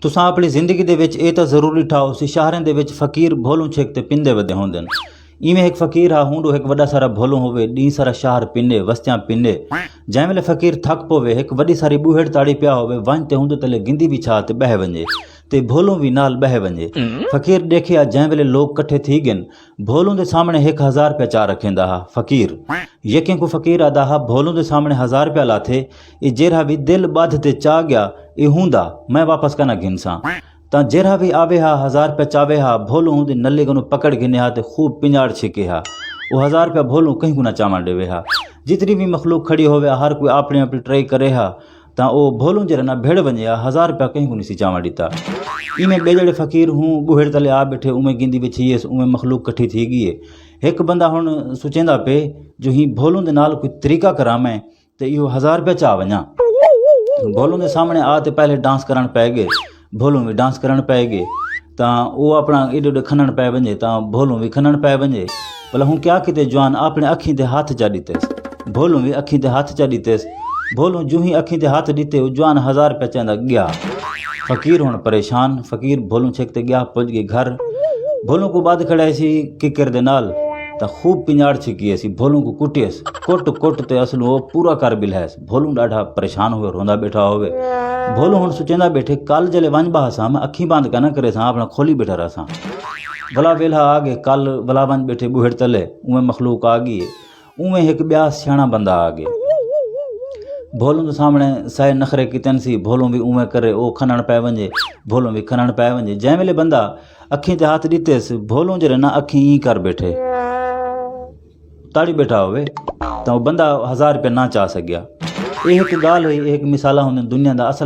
तुसां अपनी जिंदगी दे विच ये तो जरूरी ठाओ सी शहरें दे विच फकीर भोलू छेक ते पिंदे वधे होंदे न। इवें एक फकीर हा हूंडो एक वड्डा सारा भोलू होवे डी सारा शहर पिंडे वस्तियां पिंडे। जै वेले फकीर थक पोवे एक वड्डी सारी बूहेड़ ताड़ी पिया होवे वंज ते हुंदे तले गिंदी भी छा ते बह वंजे ते भोलू भी नाल बह वंजे। फकीर देखिया जै वेले लोग कट्ठे थी गए भोलू दे सामने 1000 रुपया चा रखेंदा हा। फकीर यकें को फकीर आदा हा भोलू दे सामने 1000 रुपया लाथे ये जेरा भी दिल बाध ते चा गया ये हुंदा मैं वापस कना घिनसा ता जेरा भी आवे हा 1000 रुपया चावे हा भोलू हुंदे नल्ले गनु पकड़ गिने हा ते खूब पिंजाड़ छिके हा। वो 1000 रुपया भोलू कहीं गुना चावा देवे हा। जितनी भी मखलूक खड़ी होवे हर कोई अपनी अपनी ट्राई करे हा ता वो भोलू जरा ना भेड़ वंजे 1000 रुपया कहीं को नहीं चावा दीता। इमें बे जड़े फकीर हूँ बुहेड़ तले आ बैठे उमें गिंदी बिछी उमें मखलूक कट्ठी थी गई है। एक बंदा हुण सोचेंदा पे जो ही भोलू दे नाल कोई तरीका करा मैं तो यो 1000 रुपया चा वजा। भोलू दे सामने आ ते पहले डांस करन पै गए भोलू भी डांस करन पै गए ता वो अपना एडे एडे खनन पै वंजे ता भोलू भी खनन पै वंजे। भला हूँ क्या किते जवान अपने अखी दे हाथ चा दीतेस भोलू भी अखी दे हाथ चा दीतेस। भोलू जूं ही अखी दे हाथ दीते जवान 1000 रुपया चंदा गया। फकीर हुण परेशान फकीर भोलू छेकते गया पुज गए घर। भोलू को बाद खड़ा सी किकर दे नाल ता खूब पिंजाड़ छिकी सी भोलू को कुटियस कुट कुट ते असलू वो पूरा कर बिलहस। भोलू डाढ़ा परेशान हुए रोंदा बैठा होवे। भोलू हुण सोचेंदा बैठे कल जले वंज बासा मैं अखी बंद करना करे सा अपना खोली बैठा रहा भला वेला आ गए कल भला वंज बैठे बूहेड़ तले उमें मखलूक आ गई उमें एक ब्याह सियाणा बंदा आ गया। भोलू के सामने साए नखरे कितन सी भोलू भी उमें करे ओ खनन पै वंजे भोलू भी खनन पै वंजे। जै वेले बंदा अखी ते हाथ दीतेस भोलू जरे ना अखी ई कर बैठे ताड़ी बैठा होवे तो बंदा 1000 रुपया ना चा सकिया। ये एक गाल हुई एक मिसाला होंदे दुनिया दा असल